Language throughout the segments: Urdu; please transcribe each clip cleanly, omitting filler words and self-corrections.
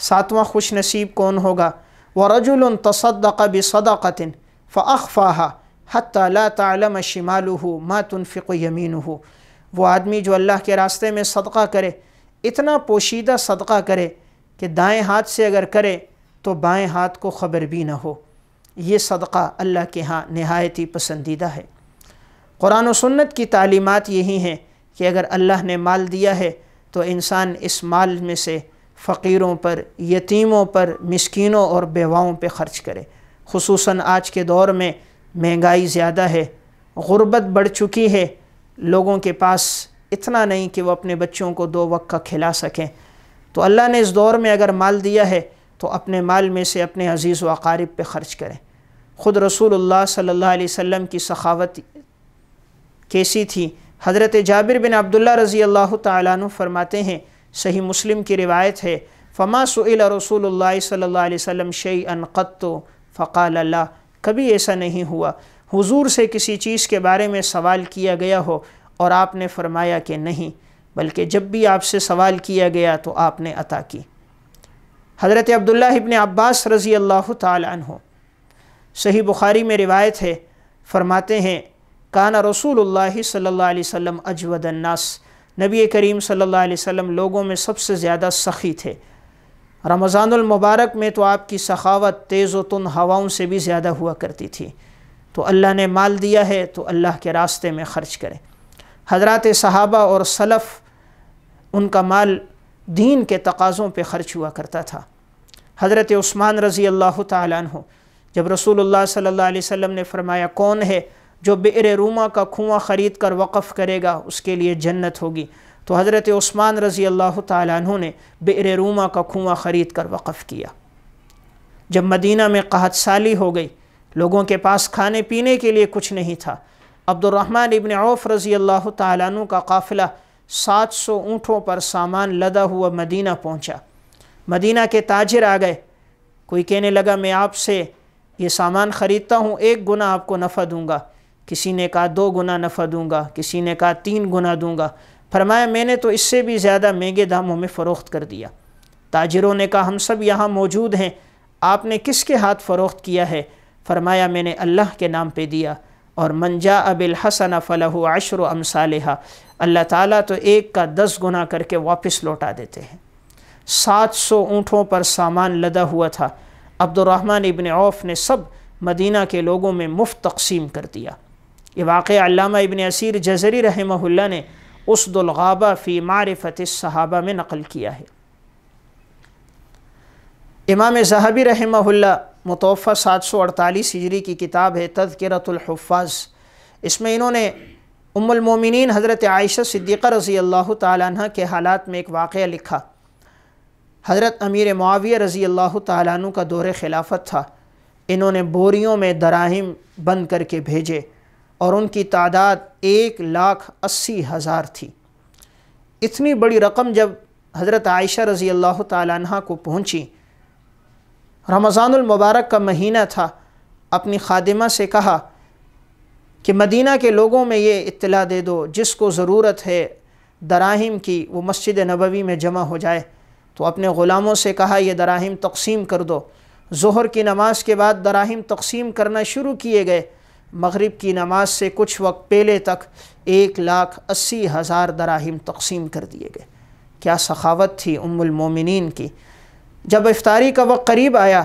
ساتواں خوش نصیب کون ہوگا؟ وَرَجُلٌ تَصَدَّقَ بِصَدَقَةٍ فَأَخْفَاهَا حَتَّى لَا تَعْلَمَ شِمَالُهُ مَا تُنْفِقُ يَمِينُهُ۔ وہ آدمی جو اللہ کے راستے میں صدقہ کرے، اتنا پوشیدہ صدقہ کرے کہ دائیں ہاتھ سے اگر کرے تو بائیں ہاتھ کو خبر بھی نہ ہو، یہ صدقہ اللہ کے ہاں نہایت ہی پسندیدہ ہے۔ قرآن و سنت کی تعلیمات یہی ہیں کہ اگر اللہ نے مال دیا ہے تو انسان اس مال میں سے فقیروں پر، یتیموں پر، مسکینوں اور بیواؤں پہ خرچ کرے۔ خصوصاً آج کے دور میں مہنگائی زیادہ ہے، غربت بڑھ چکی ہے، لوگوں کے پاس اتنا نہیں کہ وہ اپنے بچوں کو 2 وقت کا کھلا سکیں، تو اللہ نے اس دور میں اگر مال دیا ہے تو اپنے مال میں سے اپنے عزیز و اقارب پہ خرچ کریں۔ خود رسول اللہ صلی اللہ علیہ وسلم کی سخاوت کیسی تھی؟ حضرت جابر بن عبداللہ رضی اللہ تعالیٰ عنہ فرماتے ہیں، صحیح مسلم کی روایت ہے، فما سئل رسول اللہ صلی اللہ علیہ وسلم شیئا قط فقال لا، کبھی ایسا نہیں ہوا حضور سے کسی چیز کے بارے میں سوال کیا گیا ہو اور آپ نے فرمایا کہ نہیں، بلکہ جب بھی آپ سے سوال کیا گیا تو آپ نے عطا کی۔ حضرت عبداللہ ابن عباس رضی اللہ تعالی عنہ، صحیح بخاری میں روایت ہے، فرماتے ہیں کان رسول اللہ صلی اللہ علیہ وسلم اجود الناس، نبی کریم صلی اللہ علیہ وسلم لوگوں میں سب سے زیادہ سخی تھے۔ رمضان المبارک میں تو آپ کی سخاوت تیز و تند ہواؤں سے بھی زیادہ ہوا کرتی تھی۔ تو اللہ نے مال دیا ہے تو اللہ کے راستے میں خرچ کریں۔ حضرات صحابہ اور سلف، ان کا مال دین کے تقاضوں پہ خرچ ہوا کرتا تھا۔ حضرت عثمان رضی اللہ تعالیٰ عنہ، جب رسول اللہ صلی اللہ علیہ وسلم نے فرمایا کون ہے جو بئر روما کا کنواں خرید کر وقف کرے گا اس کے لیے جنت ہوگی، تو حضرت عثمان رضی اللہ تعالیٰ عنہ نے بئر روما کا کنواں خرید کر وقف کیا۔ جب مدینہ میں قحط سالی ہو گئی، لوگوں کے پاس کھانے پینے کے لیے کچھ نہیں تھا، عبد الرحمن ابن عوف رضی اللہ تعالیٰ عنہ کا قافلہ 700 اونٹوں پر سامان لدا ہوا مدینہ پہنچا۔ مدینہ کے تاجر آ گئے، کوئی کہنے لگا میں آپ سے یہ سامان خریدتا ہوں، 1 گنا آپ کو نفع دوں گا، کسی نے کہا 2 گنا نفع دوں گا، کسی نے کہا 3 گنا دوں گا۔ فرمایا میں نے تو اس سے بھی زیادہ مہنگے داموں میں فروخت کر دیا۔ تاجروں نے کہا ہم سب یہاں موجود ہیں، آپ نے کس کے ہاتھ فروخت کیا ہے؟ فرمایا میں نے اللہ کے نام پہ دیا، اور من جاء بالحسنہ فلہ 10 امثالھا، اللہ تعالیٰ تو 1 کا 10 گنا کر کے واپس لوٹا دیتے ہیں۔ 700 اونٹوں پر سامان لدا ہوا تھا، عبد الرحمن ابن عوف نے سب مدینہ کے لوگوں میں مفت تقسیم کر دیا۔ یہ واقعہ علامہ ابن اسیر جزری رحمہ اللہ نے اسد الغابہ فی معرفت الصحابہ میں نقل کیا ہے۔ امام ذہبی رحمہ اللہ، متوفہ 748 ہجری کی کتاب ہے تذکرۃ الحفاظ، اس میں انہوں نے ام المومنین حضرت عائشہ صدیقہ رضی اللہ تعالیٰ عنہ کے حالات میں ایک واقعہ لکھا۔ حضرت امیر معاویہ رضی اللہ تعالیٰ عنہ کا دور خلافت تھا، انہوں نے بوریوں میں دراہم بند کر کے بھیجے اور ان کی تعداد 1,80,000 تھی۔ اتنی بڑی رقم جب حضرت عائشہ رضی اللہ تعالیٰ عنہ کو پہنچی، رمضان المبارک کا مہینہ تھا، اپنی خادمہ سے کہا کہ مدینہ کے لوگوں میں یہ اطلاع دے دو جس کو ضرورت ہے دراہم کی وہ مسجد نبوی میں جمع ہو جائے۔ تو اپنے غلاموں سے کہا یہ دراہم تقسیم کر دو۔ ظہر کی نماز کے بعد دراہم تقسیم کرنا شروع کیے گئے، مغرب کی نماز سے کچھ وقت پہلے تک 1,80,000 دراہم تقسیم کر دیے گئے۔ کیا سخاوت تھی ام المومنین کی۔ جب افطاری کا وقت قریب آیا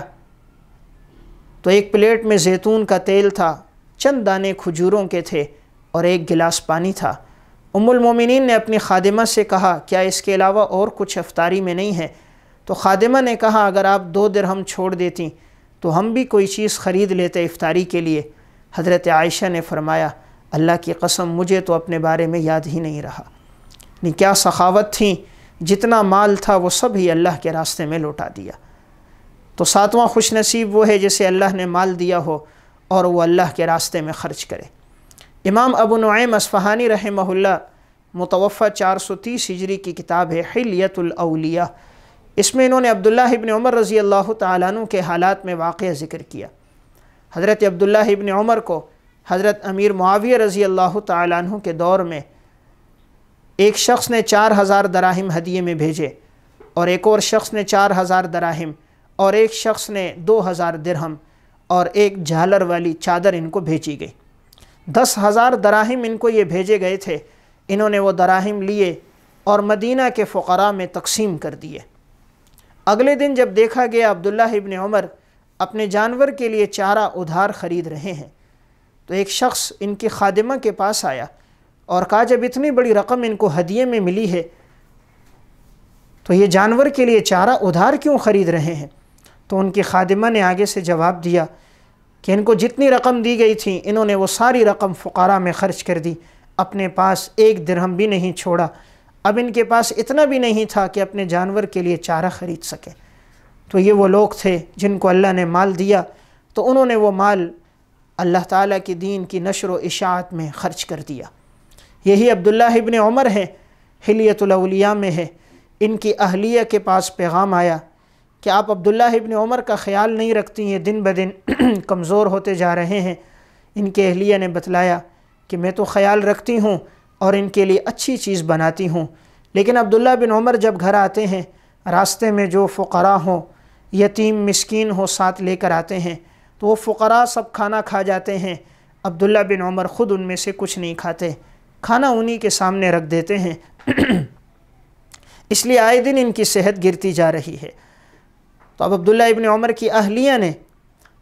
تو ایک پلیٹ میں زیتون کا تیل تھا، چند دانے کھجوروں کے تھے اور 1 گلاس پانی تھا۔ ام المومنین نے اپنی خادمہ سے کہا کیا اس کے علاوہ اور کچھ افطاری میں نہیں ہے؟ تو خادمہ نے کہا اگر آپ 2 درہم چھوڑ دیتی تو ہم بھی کوئی چیز خرید لیتے افطاری کے لیے۔ حضرت عائشہ نے فرمایا اللہ کی قسم مجھے تو اپنے بارے میں یاد ہی نہیں رہا۔ کیا سخاوت تھی، جتنا مال تھا وہ سب ہی اللہ کے راستے میں لوٹا دیا۔ تو 7واں خوش نصیب وہ ہے جسے اللہ نے مال دیا ہو اور وہ اللہ کے راستے میں خرچ کرے۔ امام ابو نعیم اصفہانی رحمہ اللہ، متوفہ 430 ہجری کی کتاب ہے حلیۃ الاولیاء، اس میں انہوں نے عبداللہ ابن عمر رضی اللہ تعالیٰ عنہ کے حالات میں واقعہ ذکر کیا۔ حضرت عبداللہ ابن عمر کو حضرت امیر معاویہ رضی اللہ تعالیٰ عنہ کے دور میں ایک شخص نے 4,000 دراہم ہدیے میں بھیجے۔ اور ایک اور شخص نے 4000 دراہم، اور ایک شخص نے 2000 درہم، اور ایک جھالر والی چادر ان کو بھیجی گئی۔ 10,000 دراہم ان کو یہ بھیجے گئے تھے۔ انہوں نے وہ دراہم لیے اور مدینہ کے فقراء میں تقسیم کر دیے۔ اگلے دن جب دیکھا گیا عبداللہ ابن عمر اپنے جانور کے لیے چارہ ادھار خرید رہے ہیں، تو ایک شخص ان کی خادمہ کے پاس آیا اور کہا جب اتنی بڑی رقم ان کو ہدیے میں ملی ہے تو یہ جانور کے لیے چارہ ادھار کیوں خرید رہے ہیں؟ تو ان کی خادمہ نے آگے سے جواب دیا کہ ان کو جتنی رقم دی گئی تھی انہوں نے وہ ساری رقم فقراء میں خرچ کر دی، اپنے پاس ایک درہم بھی نہیں چھوڑا۔ اب ان کے پاس اتنا بھی نہیں تھا کہ اپنے جانور کے لیے چارہ خرید سکے۔ تو یہ وہ لوگ تھے جن کو اللہ نے مال دیا تو انہوں نے وہ مال اللہ تعالیٰ کی دین کی نشر و اشاعت میں خرچ کر دیا۔ یہی عبداللہ ابن عمر ہے، حلیۃ الاولیاء میں ہے۔ ان کی اہلیہ کے پاس پیغام آیا کہ آپ عبداللہ ابن عمر کا خیال نہیں رکھتی ہیں، دن بدن کمزور ہوتے جا رہے ہیں۔ ان کے اہلیہ نے بتلایا کہ میں تو خیال رکھتی ہوں اور ان کے لیے اچھی چیز بناتی ہوں، لیکن عبداللہ بن عمر جب گھر آتے ہیں راستے میں جو فقراء ہوں، یتیم مسکین ہو ساتھ لے کر آتے ہیں تو وہ فقراء سب کھانا کھا جاتے ہیں، عبداللہ بن عمر خود ان میں سے کچھ نہیں کھاتے، کھانا انہی کے سامنے رکھ دیتے ہیں۔ اس لیے آئے دن ان کی صحت گرتی جا رہی ہے۔ تو اب عبداللہ ابن عمر کی اہلیہ نے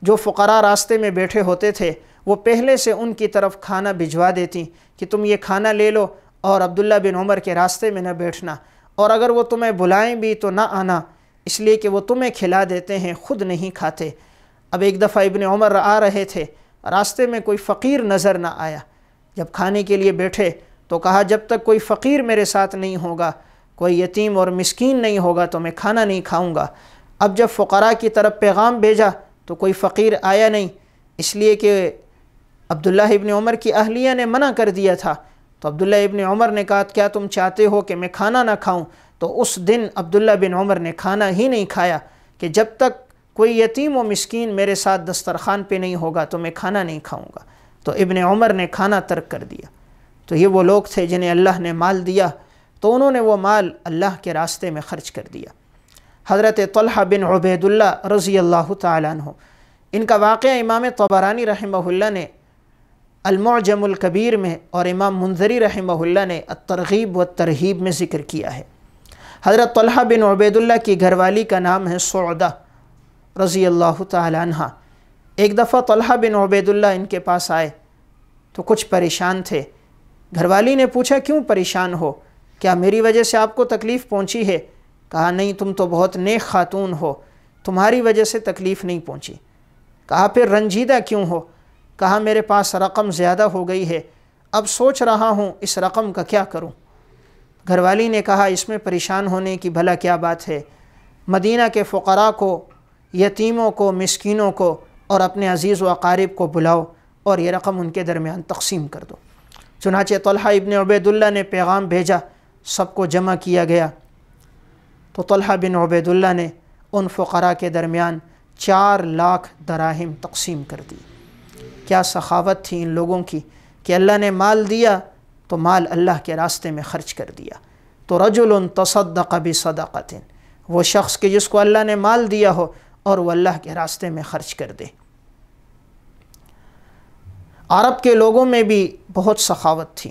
جو فقراء راستے میں بیٹھے ہوتے تھے وہ پہلے سے ان کی طرف کھانا بھجوا دیتی کہ تم یہ کھانا لے لو اور عبداللہ بن عمر کے راستے میں نہ بیٹھنا، اور اگر وہ تمہیں بلائیں بھی تو نہ آنا، اس لیے کہ وہ تمہیں کھلا دیتے ہیں، خود نہیں کھاتے۔ اب ایک دفعہ ابن عمر آ رہے تھے، راستے میں کوئی فقیر نظر نہ آیا، جب کھانے کے لیے بیٹھے تو کہا جب تک کوئی فقیر میرے ساتھ نہیں ہوگا، کوئی یتیم اور مسکین نہیں ہوگا تو میں کھانا نہیں کھاؤں گا۔ اب جب فقراء کی طرف پیغام بھیجا تو کوئی فقیر آیا نہیں، اس لیے کہ عبداللہ ابن عمر کی اہلیہ نے منع کر دیا تھا۔ تو عبداللہ ابن عمر نے کہا کیا تم چاہتے ہو کہ میں کھانا نہ کھاؤں؟ تو اس دن عبداللہ بن عمر نے کھانا ہی نہیں کھایا کہ جب تک کوئی یتیم و مسکین میرے ساتھ دسترخوان پہ نہیں ہوگا تو میں کھانا نہیں کھاؤں گا۔ تو ابن عمر نے کھانا ترک کر دیا۔ تو یہ وہ لوگ تھے جنہیں اللہ نے مال دیا تو انہوں نے وہ مال اللہ کے راستے میں خرچ کر دیا۔ حضرت طلحہ بن عبید اللہ رضی اللہ تعالیٰ عنہ، ان کا واقعہ امام طبرانی رحمہ اللہ نے المعجم الکبیر میں اور امام منذری رحمہ اللہ نے الترغیب والترہیب میں ذکر کیا ہے۔ حضرت طلحہ بن عبید اللہ کی گھر والی کا نام ہے سعدہ رضی اللہ تعالیٰ عنہ۔ ایک دفعہ طلحہ بن عبید اللہ ان کے پاس آئے تو کچھ پریشان تھے۔ گھر والی نے پوچھا کیوں پریشان ہو؟ کیا میری وجہ سے آپ کو تکلیف پہنچی ہے؟ کہا نہیں، تم تو بہت نیک خاتون ہو، تمہاری وجہ سے تکلیف نہیں پہنچی۔ کہا پھر رنجیدہ کیوں ہو؟ کہا میرے پاس رقم زیادہ ہو گئی ہے، اب سوچ رہا ہوں اس رقم کا کیا کروں۔ گھر والی نے کہا اس میں پریشان ہونے کی بھلا کیا بات ہے، مدینہ کے فقراء کو، یتیموں کو، مسکینوں کو اور اپنے عزیز و اقارب کو بلاؤ اور یہ رقم ان کے درمیان تقسیم کر دو۔ چنانچہ طلحہ ابن عبید اللہ نے پیغام بھیجا، سب کو جمع کیا گیا تو طلحہ بن عبید اللہ نے ان فقراء کے درمیان 4 لاکھ دراہم تقسیم کر دی۔ کیا سخاوت تھی ان لوگوں کی کہ اللہ نے مال دیا تو مال اللہ کے راستے میں خرچ کر دیا۔ تو رجل تصدق بصدقۃ، وہ شخص کہ جس کو اللہ نے مال دیا ہو اور وہ اللہ کے راستے میں خرچ کر دے۔ عرب کے لوگوں میں بھی بہت سخاوت تھی۔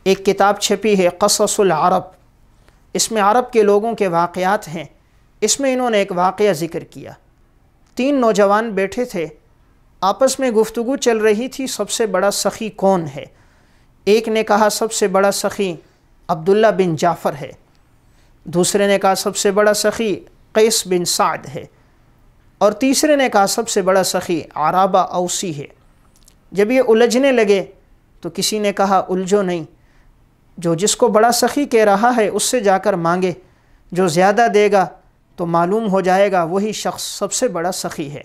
ایک کتاب چھپی ہے قصص العرب، اس میں عرب کے لوگوں کے واقعات ہیں۔ اس میں انہوں نے ایک واقعہ ذکر کیا۔ 3 نوجوان بیٹھے تھے، آپس میں گفتگو چل رہی تھی سب سے بڑا سخی کون ہے۔ ایک نے کہا سب سے بڑا سخی عبداللہ بن جعفر ہے، دوسرے نے کہا سب سے بڑا سخی قیس بن سعد ہے، اور تیسرے نے کہا سب سے بڑا سخی عرابہ اوسی ہے۔ جب یہ الجھنے لگے تو کسی نے کہا الجھو نہیں، جو جس کو بڑا سخی کہہ رہا ہے اس سے جا کر مانگے، جو زیادہ دے گا تو معلوم ہو جائے گا وہی شخص سب سے بڑا سخی ہے۔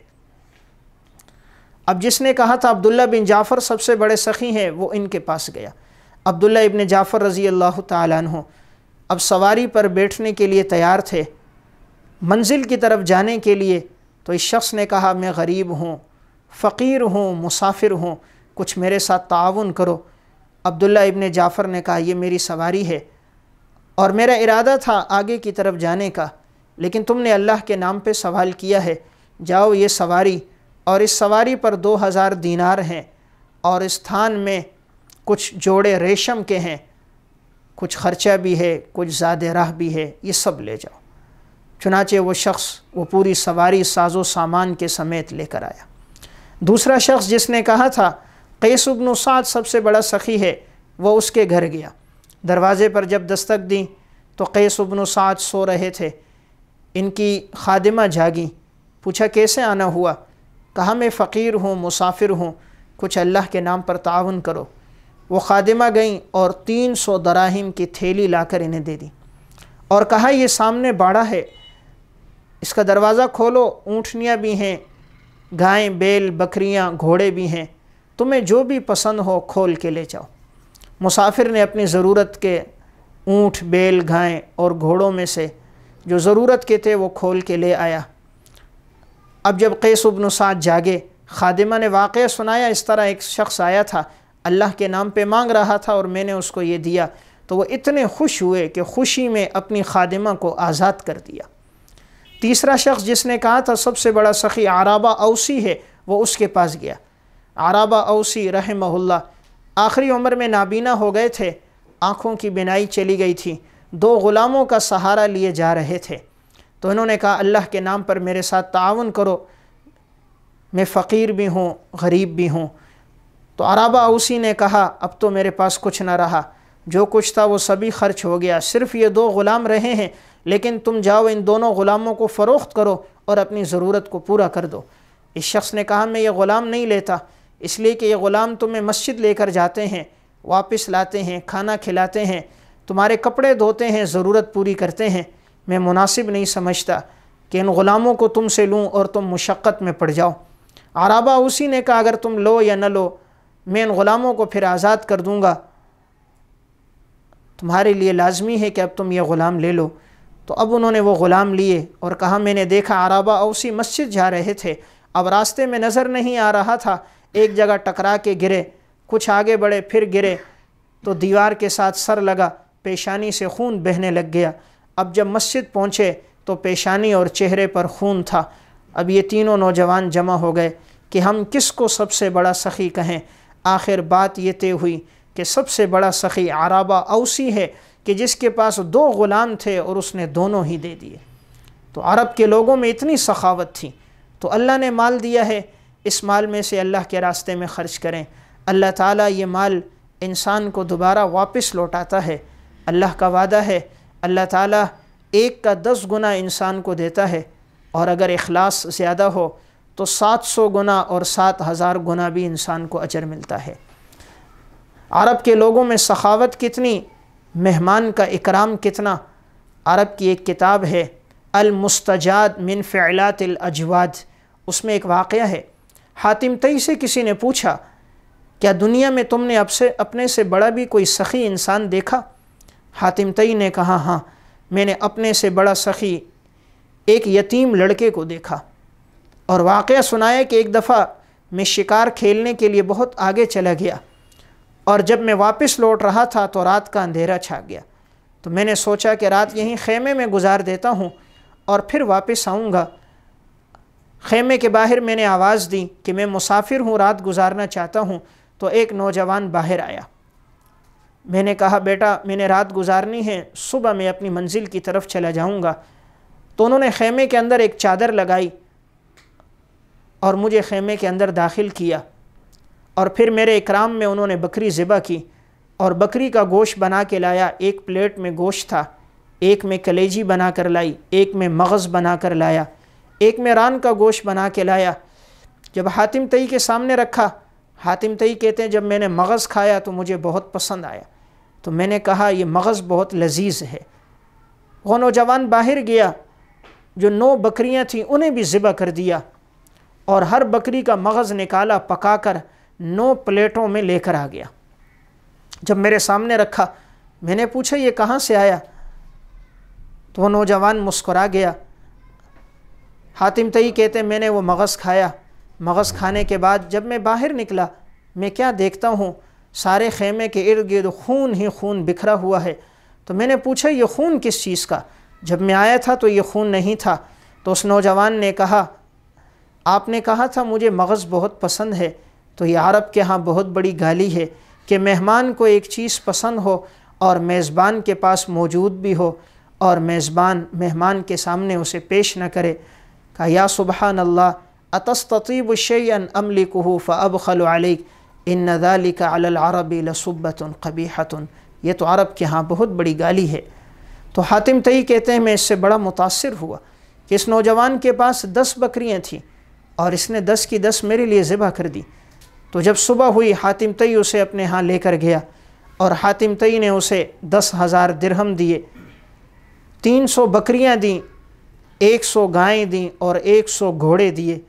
اب جس نے کہا تھا عبداللہ بن جعفر سب سے بڑے سخی ہیں وہ ان کے پاس گیا۔ عبداللہ ابن جعفر رضی اللہ تعالیٰ عنہ اب سواری پر بیٹھنے کے لیے تیار تھے، منزل کی طرف جانے کے لیے، تو اس شخص نے کہا میں غریب ہوں، فقیر ہوں، مسافر ہوں، کچھ میرے ساتھ تعاون کرو۔ عبداللہ ابن جعفر نے کہا یہ میری سواری ہے اور میرا ارادہ تھا آگے کی طرف جانے کا، لیکن تم نے اللہ کے نام پہ سوال کیا ہے، جاؤ یہ سواری، اور اس سواری پر 2000 دینار ہیں، اور اس تھان میں کچھ جوڑے ریشم کے ہیں، کچھ خرچہ بھی ہے، کچھ زاد راہ بھی ہے، یہ سب لے جاؤ۔ چنانچہ وہ شخص وہ پوری سواری ساز و سامان کے سمیت لے کر آیا۔ دوسرا شخص جس نے کہا تھا قیس بن سعد سب سے بڑا سخی ہے، وہ اس کے گھر گیا۔ دروازے پر جب دستک دی تو قیس بن سعد سو رہے تھے۔ ان کی خادمہ جاگی، پوچھا کیسے آنا ہوا؟ کہا میں فقیر ہوں، مسافر ہوں، کچھ اللہ کے نام پر تعاون کرو۔ وہ خادمہ گئیں اور 300 دراہم کی تھیلی لا کر انہیں دے دی، اور کہا یہ سامنے باڑہ ہے، اس کا دروازہ کھولو، اونٹنیاں بھی ہیں، گائیں، بیل، بکریاں، گھوڑے بھی ہیں، تمہیں جو بھی پسند ہو کھول کے لے جاؤ۔ مسافر نے اپنی ضرورت کے اونٹ، بیل، گائیں اور گھوڑوں میں سے جو ضرورت کے تھے وہ کھول کے لے آیا۔ اب جب قیس بن سعد جاگے، خادمہ نے واقعہ سنایا، اس طرح ایک شخص آیا تھا، اللہ کے نام پہ مانگ رہا تھا اور میں نے اس کو یہ دیا، تو وہ اتنے خوش ہوئے کہ خوشی میں اپنی خادمہ کو آزاد کر دیا۔ تیسرا شخص جس نے کہا تھا سب سے بڑا سخی عرابہ اوسی ہے، وہ اس کے پاس گیا۔ عرابہ اوسی رحمہ اللہ آخری عمر میں نابینا ہو گئے تھے، آنکھوں کی بینائی چلی گئی تھی، 2 غلاموں کا سہارا لیے جا رہے تھے، تو انہوں نے کہا اللہ کے نام پر میرے ساتھ تعاون کرو، میں فقیر بھی ہوں، غریب بھی ہوں۔ تو عرابہ اوسی نے کہا اب تو میرے پاس کچھ نہ رہا، جو کچھ تھا وہ سبھی خرچ ہو گیا، صرف یہ 2 غلام رہے ہیں، لیکن تم جاؤ ان دونوں غلاموں کو فروخت کرو اور اپنی ضرورت کو پورا کر دو۔ اس شخص نے کہا میں یہ غلام نہیں لیتا، اس لیے کہ یہ غلام تمہیں مسجد لے کر جاتے ہیں، واپس لاتے ہیں، کھانا کھلاتے ہیں، تمہارے کپڑے دھوتے ہیں، ضرورت پوری کرتے ہیں، میں مناسب نہیں سمجھتا کہ ان غلاموں کو تم سے لوں اور تم مشقت میں پڑ جاؤ۔ عرابہ اوسی نے کہا اگر تم لو یا نہ لو، میں ان غلاموں کو پھر آزاد کر دوں گا، تمہارے لیے لازمی ہے کہ اب تم یہ غلام لے لو۔ تو اب انہوں نے وہ غلام لیے اور کہا میں نے دیکھا عرابہ اوسی مسجد جا رہے تھے، اب راستے میں نظر نہیں آ رہا تھا، ایک جگہ ٹکرا کے گرے، کچھ آگے بڑھے پھر گرے، تو دیوار کے ساتھ سر لگا، پیشانی سے خون بہنے لگ گیا۔ اب جب مسجد پہنچے تو پیشانی اور چہرے پر خون تھا۔ اب یہ تینوں نوجوان جمع ہو گئے کہ ہم کس کو سب سے بڑا سخی کہیں۔ آخر بات یہ طے ہوئی کہ سب سے بڑا سخی عرابہ اوسی ہے کہ جس کے پاس 2 غلام تھے اور اس نے دونوں ہی دے دیے۔ تو عرب کے لوگوں میں اتنی سخاوت تھی، تو اللہ نے مال دیا ہے، اس مال میں سے اللہ کے راستے میں خرچ کریں، اللہ تعالیٰ یہ مال انسان کو دوبارہ واپس لوٹاتا ہے۔ اللہ کا وعدہ ہے اللہ تعالیٰ 1 کا 10 گنا انسان کو دیتا ہے، اور اگر اخلاص زیادہ ہو تو 700 گنا اور 7000 گنا بھی انسان کو اجر ملتا ہے۔ عرب کے لوگوں میں سخاوت کتنی، مہمان کا اکرام کتنا۔ عرب کی ایک کتاب ہے المستجاد من فعلات الاجواد، اس میں ایک واقعہ ہے۔ حاتم طئی سے کسی نے پوچھا کیا دنیا میں تم نے اپنے سے بڑا بھی کوئی سخی انسان دیکھا؟ حاتم طئی نے کہا ہاں، میں نے اپنے سے بڑا سخی ایک یتیم لڑکے کو دیکھا، اور واقعہ سنایا کہ ایک دفعہ میں شکار کھیلنے کے لیے بہت آگے چلا گیا، اور جب میں واپس لوٹ رہا تھا تو رات کا اندھیرا چھا گیا، تو میں نے سوچا کہ رات یہیں خیمے میں گزار دیتا ہوں اور پھر واپس آؤں گا۔ خیمے کے باہر میں نے آواز دی کہ میں مسافر ہوں، رات گزارنا چاہتا ہوں، تو ایک نوجوان باہر آیا۔ میں نے کہا بیٹا میں نے رات گزارنی ہے، صبح میں اپنی منزل کی طرف چلا جاؤں گا۔ تو انہوں نے خیمے کے اندر ایک چادر لگائی اور مجھے خیمے کے اندر داخل کیا، اور پھر میرے اکرام میں انہوں نے بکری ذبح کی اور بکری کا گوشت بنا کے لایا۔ ایک پلیٹ میں گوشت تھا، ایک میں کلیجی بنا کر لائی، ایک میں مغز بنا کر لایا، ایک میں ران کا گوشت بنا کے لایا۔ جب حاتم طئی کے سامنے رکھا، حاتم طئی کہتے ہیں جب میں نے مغز کھایا تو مجھے بہت پسند آیا، تو میں نے کہا یہ مغز بہت لذیذ ہے۔ وہ نوجوان باہر گیا، جو 9 بکریاں تھیں انہیں بھی ذبح کر دیا، اور ہر بکری کا مغز نکالا، پکا کر 9 پلیٹوں میں لے کر آ گیا۔ جب میرے سامنے رکھا میں نے پوچھا یہ کہاں سے آیا؟ تو وہ نوجوان مسکرا گیا۔ حاتم طئی کہتے میں نے وہ مغز کھایا، مغز کھانے کے بعد جب میں باہر نکلا میں کیا دیکھتا ہوں، سارے خیمے کے ارد گرد خون ہی خون بکھرا ہوا ہے۔ تو میں نے پوچھا یہ خون کس چیز کا؟ جب میں آیا تھا تو یہ خون نہیں تھا۔ تو اس نوجوان نے کہا آپ نے کہا تھا مجھے مغز بہت پسند ہے، تو یہ عرب کے ہاں بہت بڑی گالی ہے کہ مہمان کو ایک چیز پسند ہو اور میزبان کے پاس موجود بھی ہو اور میزبان مہمان کے سامنے اسے پیش نہ کرے۔ کہا یا سبحان اللہ اتستطیب شیئا املکہ فابخل علیک ان ذلک علی العرب لسبۃ قبیحۃ، یہ تو عرب کے ہاں بہت بڑی گالی ہے۔ تو حاتم طئی کہتے ہیں میں اس سے بڑا متاثر ہوا کہ اس نوجوان کے پاس 10 بکریاں تھیں اور اس نے 10 کی 10 میرے لیے ذبح کر دی۔ تو جب صبح ہوئی حاتم طئی اسے اپنے ہاں لے کر گیا اور حاتم طئی نے اسے 10,000 درہم دیے، 300 بکریاں دیں، 100 گائیں دیں اور 100 گھوڑے دیے۔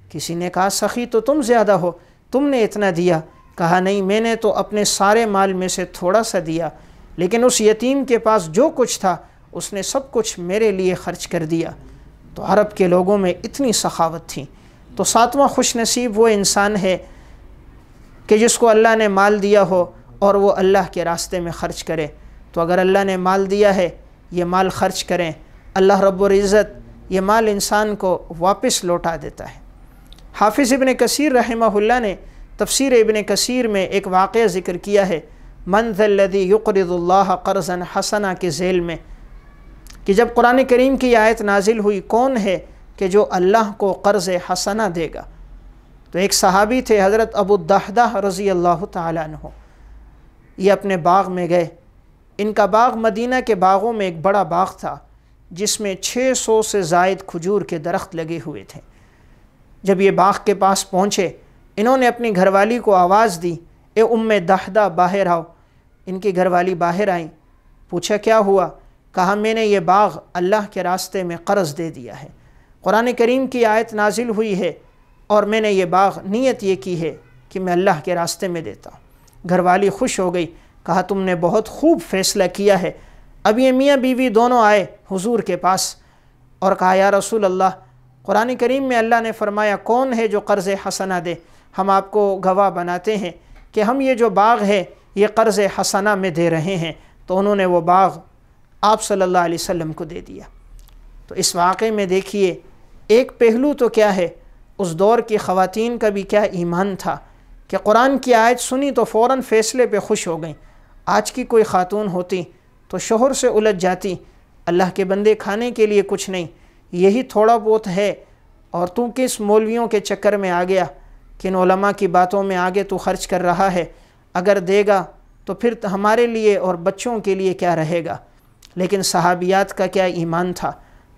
کسی نے کہا سخی تو تم زیادہ ہو، تم نے اتنا دیا۔ کہا نہیں، میں نے تو اپنے سارے مال میں سے تھوڑا سا دیا، لیکن اس یتیم کے پاس جو کچھ تھا اس نے سب کچھ میرے لیے خرچ کر دیا۔ تو عرب کے لوگوں میں اتنی سخاوت تھی۔ تو 7واں خوش نصیب وہ انسان ہے کہ جس کو اللہ نے مال دیا ہو اور وہ اللہ کے راستے میں خرچ کرے۔ تو اگر اللہ نے مال دیا ہے یہ مال خرچ کریں، اللہ رب العزت یہ مال انسان کو واپس لوٹا دیتا ہے۔ حافظ ابن کثیر رحمہ اللہ نے تفسیر ابن کثیر میں ایک واقعہ ذکر کیا ہے، من ذا الذی یقرض اللہ قرضا حسنا کے ذیل میں، کہ جب قرآن کریم کی آیت نازل ہوئی کون ہے کہ جو اللہ کو قرض حسنہ دے گا؟ تو ایک صحابی تھے حضرت ابو الدحدہ رضی اللہ تعالیٰ عنہ، یہ اپنے باغ میں گئے۔ ان کا باغ مدینہ کے باغوں میں ایک بڑا باغ تھا جس میں 600 سے زائد کھجور کے درخت لگے ہوئے تھے۔ جب یہ باغ کے پاس پہنچے انہوں نے اپنی گھر والی کو آواز دی، اے ام دحدہ باہر آؤ۔ ان کی گھر والی باہر آئیں، پوچھا کیا ہوا؟ کہا میں نے یہ باغ اللہ کے راستے میں قرض دے دیا ہے، قرآن کریم کی آیت نازل ہوئی ہے اور میں نے یہ باغ نیت یہ کی ہے کہ میں اللہ کے راستے میں دیتا ہوں۔ گھر والی خوش ہو گئی، کہا تم نے بہت خوب فیصلہ کیا ہے۔ اب یہ میاں بیوی دونوں آئے حضور کے پاس اور کہا یا رسول اللہ، قرآن کریم میں اللہ نے فرمایا کون ہے جو قرض حسنہ دے؟ ہم آپ کو گواہ بناتے ہیں کہ ہم یہ جو باغ ہے یہ قرض حسنہ میں دے رہے ہیں۔ تو انہوں نے وہ باغ آپ صلی اللہ علیہ وسلم کو دے دیا۔ تو اس واقعے میں دیکھیے ایک پہلو تو کیا ہے، اس دور کی خواتین کا بھی کیا ایمان تھا کہ قرآن کی آیت سنی تو فوراً فیصلے پہ خوش ہو گئیں۔ آج کی کوئی خاتون ہوتی تو شوہر سے الجھ جاتی، اللہ کے بندے کھانے کے لیے کچھ نہیں، یہی تھوڑا بہت ہے اور تو کس مولویوں کے چکر میں آ گیا، کن علماء کی باتوں میں آگے تو خرچ کر رہا ہے، اگر دے گا تو پھر ہمارے لیے اور بچوں کے لیے کیا رہے گا؟ لیکن صحابیات کا کیا ایمان تھا،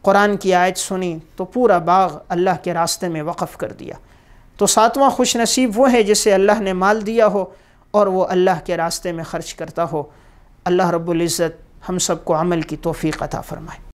قرآن کی آیت سنی تو پورا باغ اللہ کے راستے میں وقف کر دیا۔ تو 7واں خوش نصیب وہ ہے جسے اللہ نے مال دیا ہو اور وہ اللہ کے راستے میں خرچ کرتا ہو۔ اللہ رب العزت ہم سب کو عمل کی توفیق عطا فرمائے۔